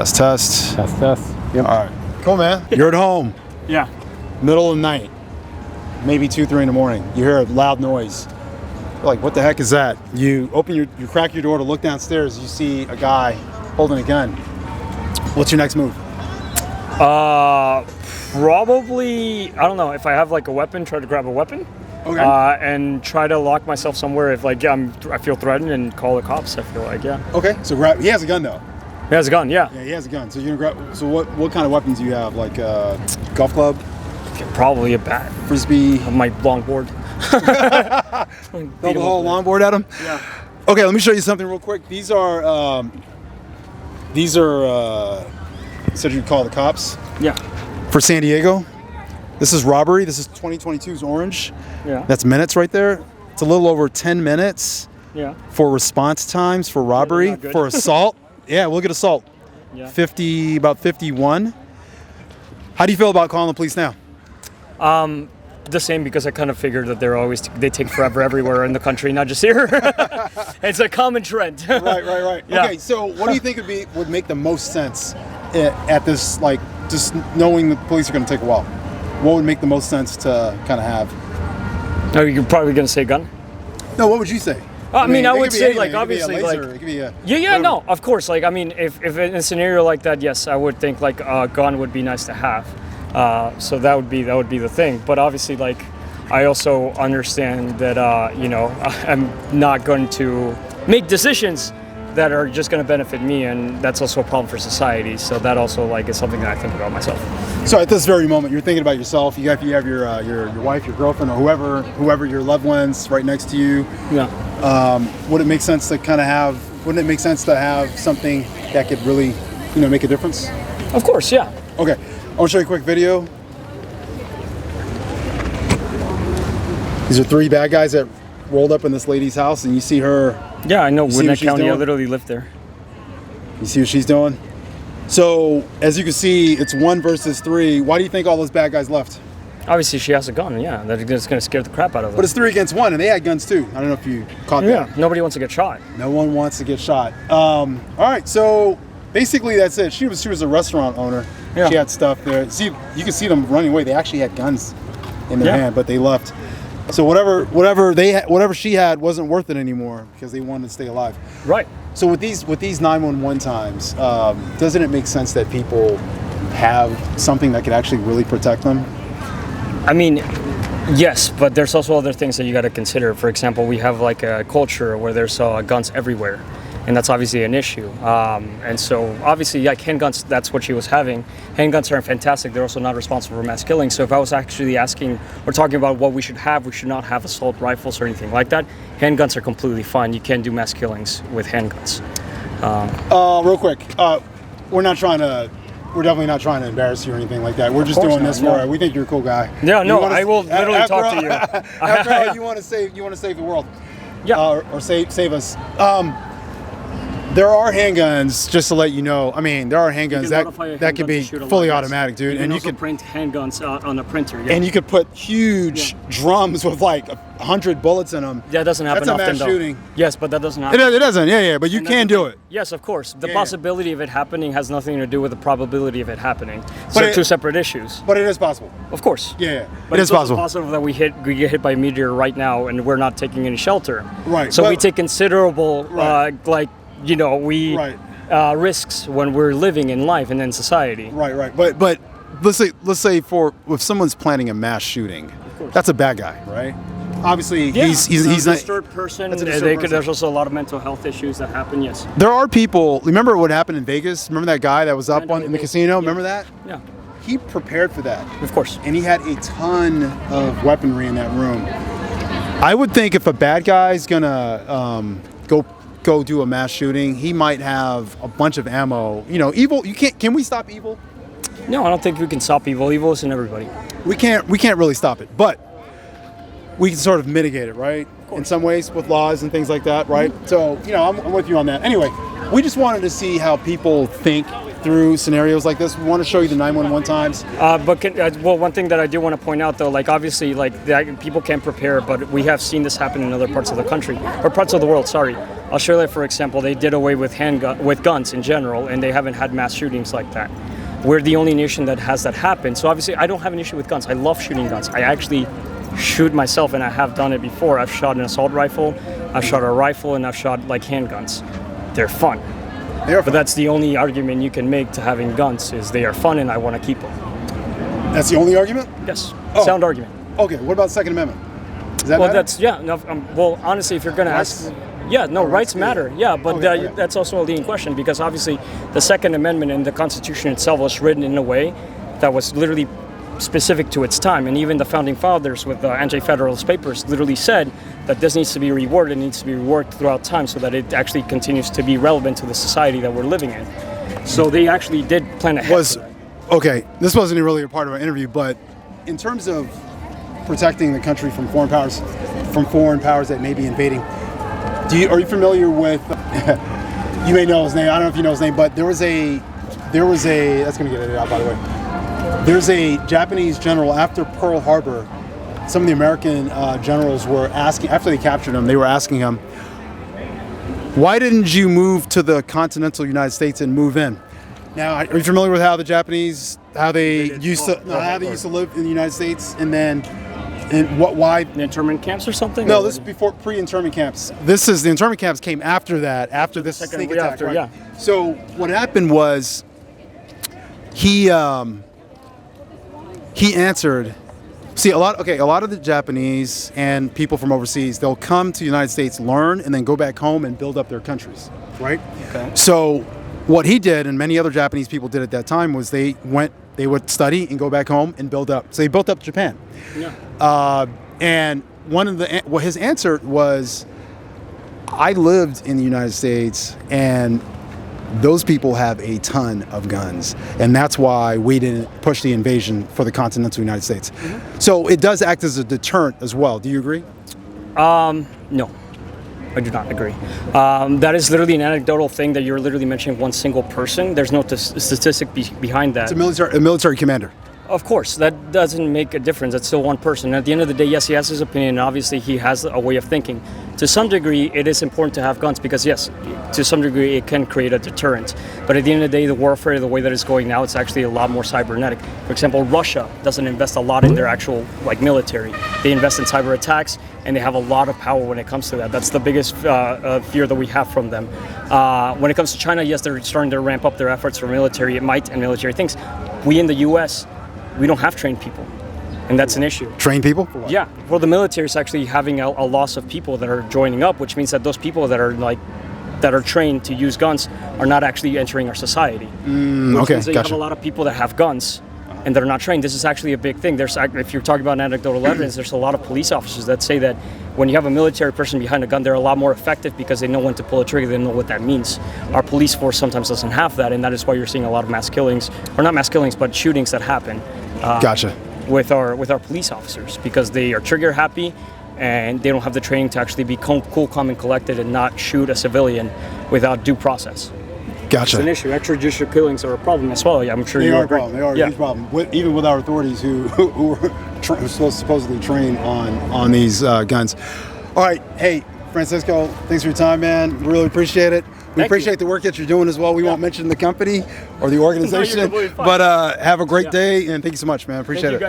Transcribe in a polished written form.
Test, test. Test, test. Yep. All right. Cool, man. You're at home. Yeah. Middle of the night. Maybe 2, 3 in the morning. You hear a loud noise. You're like, what the heck is that? You crack your door to look downstairs. You see a guy holding a gun. What's your next move? Probably, I don't know, if I have like a weapon, try to grab a weapon. Okay. And try to lock myself somewhere if like I feel threatened and call the cops. I feel like, yeah. Okay. So he has a gun though. He has a gun, yeah. Yeah, he has a gun. So you're gonna grab. So what kind of weapons do you have? Like a golf club? Probably a bat. Frisbee. My longboard. Throw the whole longboard at him? Yeah. Okay, let me show you something real quick. These are said you'd call the cops? Yeah. For San Diego. This is robbery. This is 2022's orange. Yeah. That's minutes right there. It's a little over 10 minutes. Yeah. For response times for robbery, not good. for assault. Yeah, we'll get assault. Yeah. About 51. How do you feel about calling the police now? The same, because I kind of figured that they take forever everywhere in the country, not just here. It's a common trend. Right. Yeah. Okay, so what do you think would make the most sense at this, like, just knowing the police are going to take a while? What would make the most sense to kind of have? Oh, you're probably going to say gun? No, what would you say? I mean, I would say, anything. like, obviously, like, It could be a yeah, no, of course. Like, I mean, if in a scenario like that, yes, I would think like a gun would be nice to have. So that would be the thing. But obviously, like, I also understand that I'm not going to make decisions that are just going to benefit me, and that's also a problem for society. So that also, like, is something that I think about myself. So at this very moment, you're thinking about yourself. You have your wife, your girlfriend, or whoever your loved ones right next to you. Yeah. Would it make sense to Wouldn't it make sense to have something that could really, make a difference? Of course, yeah. Okay, I want to show you a quick video. These are 3 bad guys that rolled up in this lady's house, and you see her. Yeah, I know. Gwinnett County, I doing? literally lived there. You see what she's doing? So, as you can see, it's 1 versus 3. Why do you think all those bad guys left? Obviously, she has a gun, yeah. That's going to scare the crap out of them. But it's 3 against 1, and they had guns too. I don't know if you caught that. Yeah, nobody wants to get shot. No one wants to get shot. All right, so basically that's it. She was a restaurant owner. Yeah. She had stuff there. See, you can see them running away. They actually had guns in their hand, but they left. So whatever she had wasn't worth it anymore because they wanted to stay alive. Right. So with these 911 times, doesn't it make sense that people have something that could actually really protect them? I mean, yes, but there's also other things that you got to consider. For example, we have like a culture where there's guns everywhere, and that's obviously an issue. And so obviously, like, handguns, that's what she was having. Handguns are fantastic. They're also not responsible for mass killing. So if I was actually asking or talking about what we should should not have assault rifles or anything like that. Handguns are completely fine. You can't do mass killings with handguns. Real quick, we're definitely not trying to embarrass you or anything like that. We're just doing this for we think you're a cool guy. Yeah, no, I will literally talk to you. After all, you want to save the world. Yeah. Or save us. There are handguns, just to let you know. I mean, there are handguns that can be fully automatic, dude. And you can print handguns on a printer. Yeah. And you could put huge drums with like 100 bullets in them. That doesn't happen often, though. That's a mass shooting. Yes, but that doesn't happen. It doesn't, yeah, but you can do it. Yes, of course. The possibility of it happening has nothing to do with the probability of it happening. So they're 2 separate issues. But it is possible. Of course. Yeah, but it is possible. It's possible that we get hit by a meteor right now, and we're not taking any shelter. Right. So we take considerable, risks when we're living in life and in society. Right. But let's say if someone's planning a mass shooting, that's a bad guy, right? Obviously, he's a not disturbed person. There's also a lot of mental health issues that happen. Yes. There are people. Remember what happened in Vegas? Remember that guy that was up in the casino? Yeah. Remember that? Yeah. He prepared for that. Of course. And he had a ton of weaponry in that room. I would think if a bad guy's gonna go do a mass shooting, he might have a bunch of ammo. Evil. Can we stop evil? No, I don't think we can stop evil. Evil is in everybody. We can't really stop it, but we can sort of mitigate it, right? In some ways with laws and things like that, right? Mm-hmm. So, I'm with you on that. Anyway, we just wanted to see how people think through scenarios like this. We want to show you the 911 times. Well, one thing that I do want to point out, though, like obviously, like people can prepare, but we have seen this happen in other parts of the country or parts of the world. Sorry, Australia, for example, they did away with guns in general, and they haven't had mass shootings like that. We're the only nation that has that happen. So obviously, I don't have an issue with guns. I love shooting guns. I actually shoot myself, and I have done it before. I've shot an assault rifle, I've shot a rifle, and I've shot like handguns. They're fun. But that's the only argument you can make to having guns is they are fun, and I want to keep them. That's the only argument? Yes. Sound argument. Okay. What about Second Amendment? Does that Well, matter? that's yeah. No, well, honestly, if you're going to ask, yeah, no, rights matter. Yeah, but Okay. that's also a leading question because obviously the Second Amendment and the Constitution itself was written in a way that was literally specific to its time, and even the founding fathers with the anti-federalist papers literally said that this needs to be reworded, it needs to be reworked throughout time so that it actually continues to be relevant to the society that we're living in. So they actually did plan ahead. Okay, this wasn't really a part of our interview, but in terms of protecting the country from foreign powers that may be invading, are you familiar with? You may know his name. I don't know if you know his name, but there was a. That's going to get it out, by the way. There's a Japanese general after Pearl Harbor. Some of the American generals were asking, after they captured him, they were asking him, why didn't you move to the continental United States and move in? Now, are you familiar with how the Japanese, how they used to live in the United States, and then, why? Internment camps or something? No, this is before pre-internment camps. This is the internment camps came after that, after this sneak attack. Right? Yeah. So what happened was he answered. See, a lot of the Japanese and people from overseas, they'll come to the United States, learn, and then go back home and build up their countries, right? Okay. So what he did, and many other Japanese people did at that time, was they would study and go back home and build up. So they built up Japan. Yeah. And his answer was, I lived in the United States, and those people have a ton of guns, and that's why we didn't push the invasion for the continental United States. Mm-hmm. So it does act as a deterrent as well. Do you agree? No, I do not agree. That is literally an anecdotal thing that you're literally mentioning one single person. There's no statistic behind that. It's a military commander. Of course, that doesn't make a difference. It's still one person. At the end of the day, yes, he has his opinion, and obviously he has a way of thinking. To some degree, it is important to have guns because, yes, to some degree, it can create a deterrent. But at the end of the day, the warfare, the way that it's going now, it's actually a lot more cybernetic. For example, Russia doesn't invest a lot in their actual military. They invest in cyber attacks, and they have a lot of power when it comes to that. That's the biggest fear that we have from them. When it comes to China, yes, they're starting to ramp up their efforts for military might and military things. We in the U.S., we don't have trained people, and that's an issue. Trained people? Yeah. Well, the military is actually having a loss of people that are joining up, which means that those people that are trained to use guns are not actually entering our society. Okay, means that you have a lot of people that have guns and that are not trained. This is actually a big thing. If you're talking about anecdotal evidence, there's a lot of police officers that say that when you have a military person behind a gun, they're a lot more effective because they know when to pull a trigger, they know what that means. Our police force sometimes doesn't have that, and that is why you're seeing a lot of mass killings, or not mass killings, but shootings that happen. Gotcha. With our police officers, because they are trigger happy and they don't have the training to actually be cool, calm, and collected and not shoot a civilian without due process. Gotcha. It's an issue. Extrajudicial killings are a problem as well. Yeah, I'm sure you agree. They are a huge problem. Even with our authorities who were supposedly trained on these guns. All right. Hey, Francisco, thanks for your time, man. Really appreciate it. We appreciate the work that you're doing as well. We won't mention the company or the organization, but have a great day, and thank you so much, man. Appreciate it.